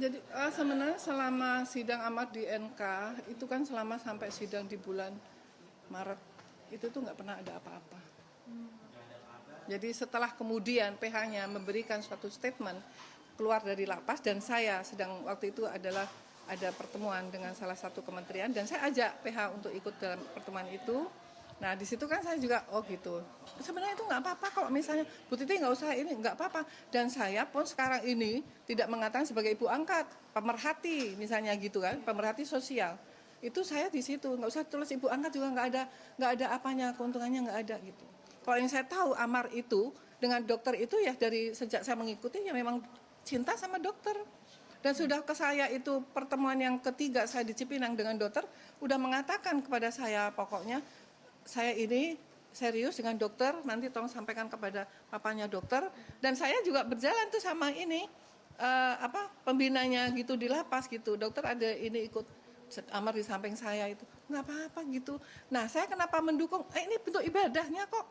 Jadi sebenarnya selama sidang Amar di NK itu kan selama sampai sidang di bulan Maret itu tuh nggak pernah ada apa-apa. Jadi setelah kemudian PH-nya memberikan suatu statement keluar dari lapas dan saya sedang waktu itu adalah ada pertemuan dengan salah satu kementerian dan saya ajak PH untuk ikut dalam pertemuan itu. Nah di situ kan saya juga gitu. Sebenarnya itu nggak apa-apa kalau misalnya Bu Titi nggak usah ini nggak apa-apa. Dan saya pun sekarang ini tidak mengatakan sebagai ibu angkat, pemerhati misalnya gitu kan, pemerhati sosial. Itu saya di situ nggak usah tulis ibu angkat juga nggak ada apanya, keuntungannya nggak ada gitu. Kalau yang saya tahu Amar itu dengan dokter itu ya dari sejak saya mengikuti ya memang cinta sama dokter. Dan sudah ke saya itu pertemuan yang ketiga saya di Cipinang dengan dokter udah mengatakan kepada saya pokoknya saya ini serius dengan dokter, nanti tolong sampaikan kepada papanya dokter. Dan saya juga berjalan tuh sama ini pembinanya gitu di lapas gitu. Dokter ada ini ikut Amar di samping saya itu nggak apa-apa gitu. Nah saya kenapa mendukung? Ini bentuk ibadahnya kok.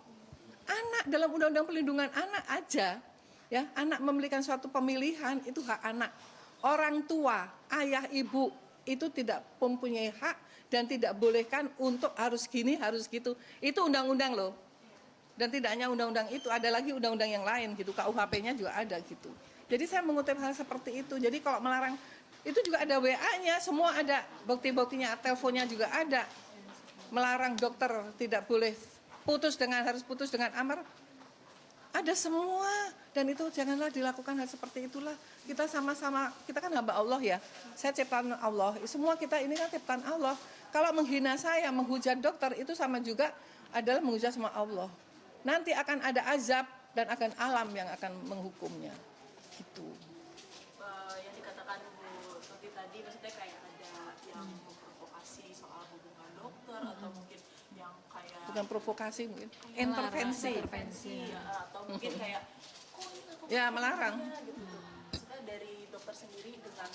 Anak dalam Undang-Undang Perlindungan Anak aja, ya anak memiliki suatu pemilihan itu hak anak. Orang tua, ayah, ibu itu tidak mempunyai hak dan tidak bolehkan untuk harus gini, harus gitu. Itu undang-undang loh. Dan tidak hanya undang-undang itu, ada lagi undang-undang yang lain gitu. KUHP-nya juga ada gitu. Jadi saya mengutip hal seperti itu. Jadi kalau melarang, itu juga ada WA-nya, semua ada. Bukti-buktinya, teleponnya juga ada. Melarang dokter tidak boleh harus putus dengan Amar. Ada semua, dan itu janganlah dilakukan hal seperti itulah. Kita sama-sama, kita kan hamba Allah ya. Saya ciptaan Allah, semua kita ini kan ciptaan Allah. Kalau menghina saya, menghujat dokter, itu sama juga adalah menghujat sama Allah. Nanti akan ada azab dan akan alam yang akan menghukumnya. Gitu. Yang dikatakan Bu Tuti tadi, maksudnya kayak ada yang memprovokasi soal hubungan dokter atau mungkin yang kayak bukan provokasi mungkin intervensi ya, atau mungkin kayak ya melarang gitu. Maksudnya dari dokter sendiri dengan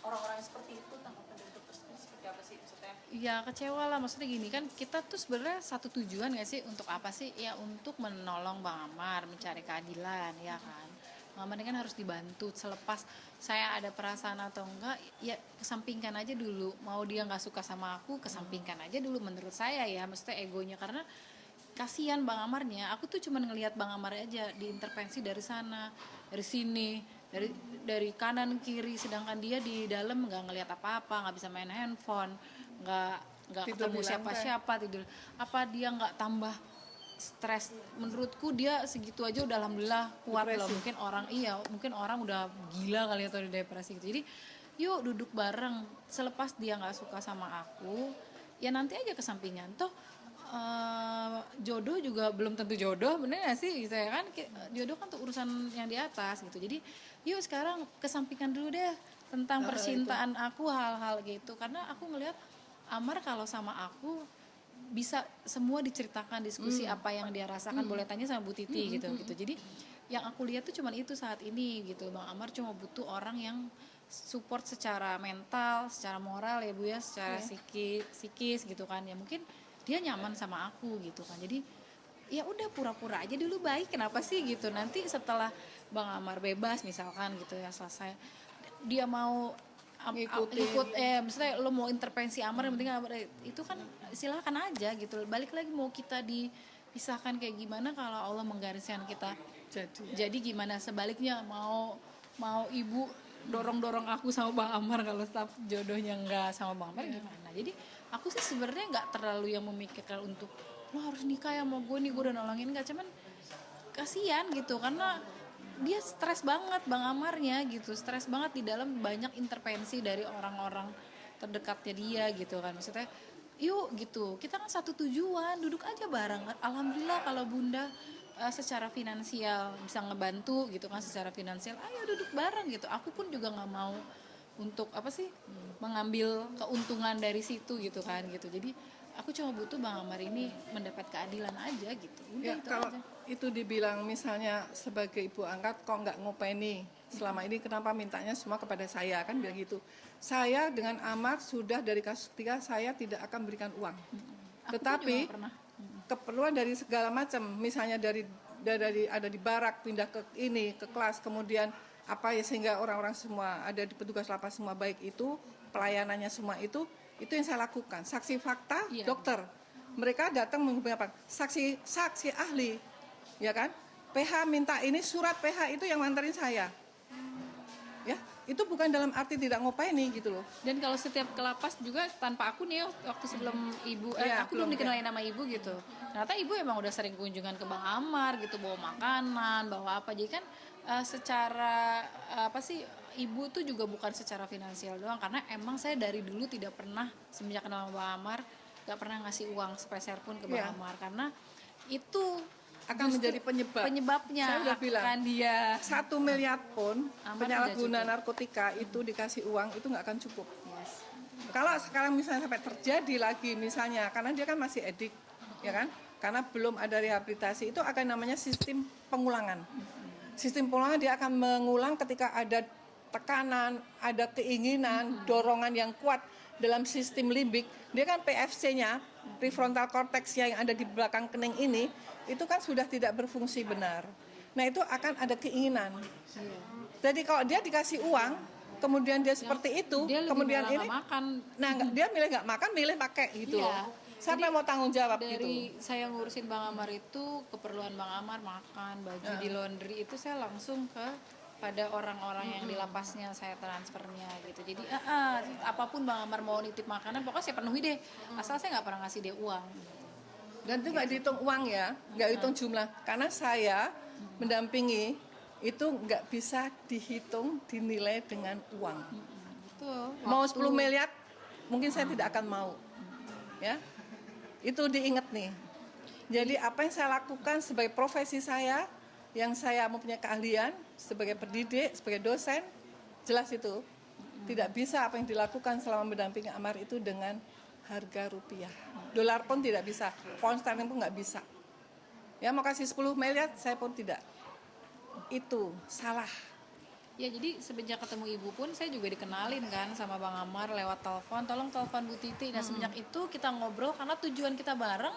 orang-orang yang seperti itu, tanggapan dari dokter sendiri seperti apa sih maksudnya? Ya kecewa lah, maksudnya gini kan kita tuh sebenarnya satu tujuan nggak sih, untuk apa sih ya, untuk menolong Bang Amar mencari keadilan ya kan. Bang Amar ini kan harus dibantu, selepas saya ada perasaan atau enggak ya kesampingkan aja dulu, mau dia nggak suka sama aku kesampingkan aja dulu menurut saya ya, maksudnya egonya, karena kasihan Bang Amarnya. Aku tuh cuma ngelihat Bang Amar aja diintervensi dari sana dari sini, dari kanan kiri, sedangkan dia di dalam nggak ngelihat apa-apa, nggak bisa main handphone, nggak ketemu siapa-siapa, tidur. Apa dia nggak tambah stres? Menurutku dia segitu aja udah alhamdulillah kuat loh. Mungkin orang udah gila kali atau udah depresi gitu. Jadi yuk duduk bareng, selepas dia nggak suka sama aku ya nanti aja kesampingan toh. Jodoh juga belum tentu jodoh, bener gak sih? Saya kan jodoh kan tuh urusan yang di atas gitu. Jadi yuk sekarang kesampingkan dulu deh tentang percintaan aku, hal-hal gitu. Karena aku ngelihat Amar kalau sama aku bisa semua diceritakan, diskusi apa yang dia rasakan, boleh tanya sama Bu Titi gitu. Jadi yang aku lihat tuh cuman itu saat ini gitu. Bang Amar cuma butuh orang yang support secara mental, secara moral ya Bu ya, secara psikis gitu kan. Ya mungkin dia nyaman sama aku gitu kan. Jadi ya udah pura-pura aja dulu baik, kenapa sih gitu. Nanti setelah Bang Amar bebas misalkan gitu ya, selesai dia mau ikut misalnya lo mau intervensi Amar, yang penting Amar itu kan silakan aja gitu. Balik lagi mau kita dipisahkan kayak gimana kalau Allah menggariskan kita. Jadi gimana sebaliknya, mau ibu dorong aku sama Bang Amar, kalau tetap jodohnya enggak sama Bang Amar gimana. Jadi aku sih sebenarnya nggak terlalu yang memikirkan untuk lo harus nikah ya sama gue nih, gue udah nolongin, nggak. Cuman kasihan gitu karena dia stres banget Bang Amarnya gitu, stres banget di dalam banyak intervensi dari orang-orang terdekatnya dia gitu kan. Maksudnya yuk gitu, kita kan satu tujuan, duduk aja bareng. Alhamdulillah kalau Bunda secara finansial bisa ngebantu gitu kan, secara finansial ayo duduk bareng gitu. Aku pun juga nggak mau untuk mengambil keuntungan dari situ gitu kan gitu. Jadi aku cuma butuh Bang Amar ini mendapat keadilan aja gitu. Udah, ya, itu kalau aja. itu dibilang misalnya sebagai ibu angkat kok nggak ngopeni selama ini, kenapa mintanya semua kepada saya, kan bilang gitu. Saya dengan Amar sudah dari kasus ketiga saya tidak akan berikan uang. Tetapi keperluan dari segala macam, misalnya dari ada di barak pindah ke kelas, kemudian apa ya, sehingga orang-orang semua ada di petugas lapas semua baik itu pelayanannya semua itu yang saya lakukan. Saksi fakta, Iya. dokter, mereka datang menghubungi apa? Saksi ahli, ya kan? PH minta ini, surat PH itu yang nganterin saya, ya itu bukan dalam arti tidak ngopeni gitu loh. Dan kalau setiap ke lapas juga tanpa aku nih waktu sebelum ibu, Iya, aku belum belum, dikenalin nama ibu gitu. Ternyata ibu emang udah sering kunjungan ke Bang Amar gitu, bawa makanan, bawa apa. Jadi kan secara apa sih, ibu tuh juga bukan secara finansial doang, karena emang saya dari dulu tidak pernah semenjak kenal Bang Amar gak pernah ngasih uang sepeser pun ke Bang Iya. Amar, karena itu Akan justru menjadi penyebabnya Saya udah bilang. akan dia 1 miliar pun Amar penyalahguna tidak narkotika itu dikasih uang itu nggak akan cukup. Kalau sekarang misalnya sampai terjadi lagi misalnya, karena dia kan masih edik, ya kan? Karena belum ada rehabilitasi, itu akan namanya sistem pengulangan. Sistem pengulangan dia akan mengulang ketika ada tekanan, ada keinginan, dorongan yang kuat dalam sistem limbik. Dia kan PFC-nya, prefrontal cortex yang ada di belakang kening ini, itu kan sudah tidak berfungsi benar. Nah itu akan ada keinginan. Jadi kalau dia dikasih uang, kemudian dia seperti itu, dia lebih kemudian rela ini, nggak makan. nah dia milih nggak makan, milih pakai gitu Iya. loh. Siapa yang mau tanggung jawab gitu? Dari saya ngurusin Bang Amar itu, keperluan Bang Amar makan, baju di laundry itu saya langsung ke pada orang-orang yang di lapasnya saya transfernya gitu. Jadi apapun Bang Amar mau nitip makanan pokoknya saya penuhi deh, asal saya nggak pernah ngasih dia uang. Dan itu nggak dihitung uang ya, nggak hitung jumlah. Karena saya mendampingi itu nggak bisa dihitung, dinilai dengan uang. Betul. Mau 10 miliar, mungkin saya tidak akan mau. Ya, itu diingat nih. Jadi apa yang saya lakukan sebagai profesi saya, yang saya mempunyai keahlian sebagai pendidik, sebagai dosen, jelas itu. Tidak bisa apa yang dilakukan selama mendampingi Amar itu dengan harga rupiah. Dolar pun tidak bisa, pound sterling pun nggak bisa. Ya mau kasih 10 miliar, saya pun tidak. Itu salah. Ya jadi semenjak ketemu ibu pun saya juga dikenalin kan sama Bang Amar lewat telepon, tolong telepon Bu Titi. Nah semenjak itu kita ngobrol karena tujuan kita bareng,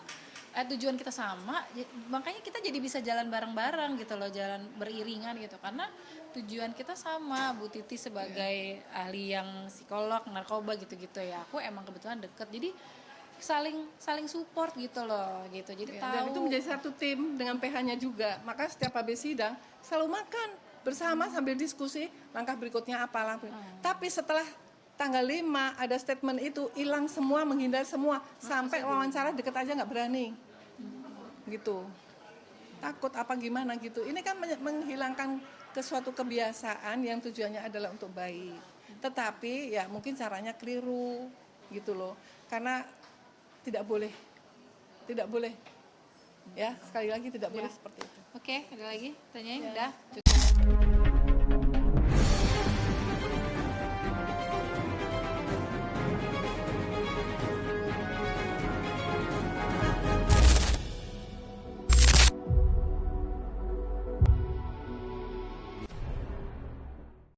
tujuan kita sama, makanya kita jadi bisa jalan bareng-bareng gitu loh, jalan beriringan gitu. Karena tujuan kita sama, Bu Titi sebagai ahli yang psikolog, narkoba gitu-gitu ya. Aku emang kebetulan deket, jadi saling support gitu loh gitu. Jadi tahu. Dan itu menjadi satu tim dengan PH-nya juga. Maka setiap habis sidang selalu makan bersama sambil diskusi langkah berikutnya apa. Tapi setelah tanggal 5 ada statement itu hilang semua, menghindar semua, sampai wawancara deket aja nggak berani. Gitu. Takut apa gimana gitu. Ini kan menghilangkan ke suatu kebiasaan yang tujuannya adalah untuk baik. Tetapi ya mungkin caranya keliru gitu loh. Karena tidak boleh. Ya, sekali lagi tidak boleh seperti itu. Oke, ada lagi? Tanyain Ya. udah.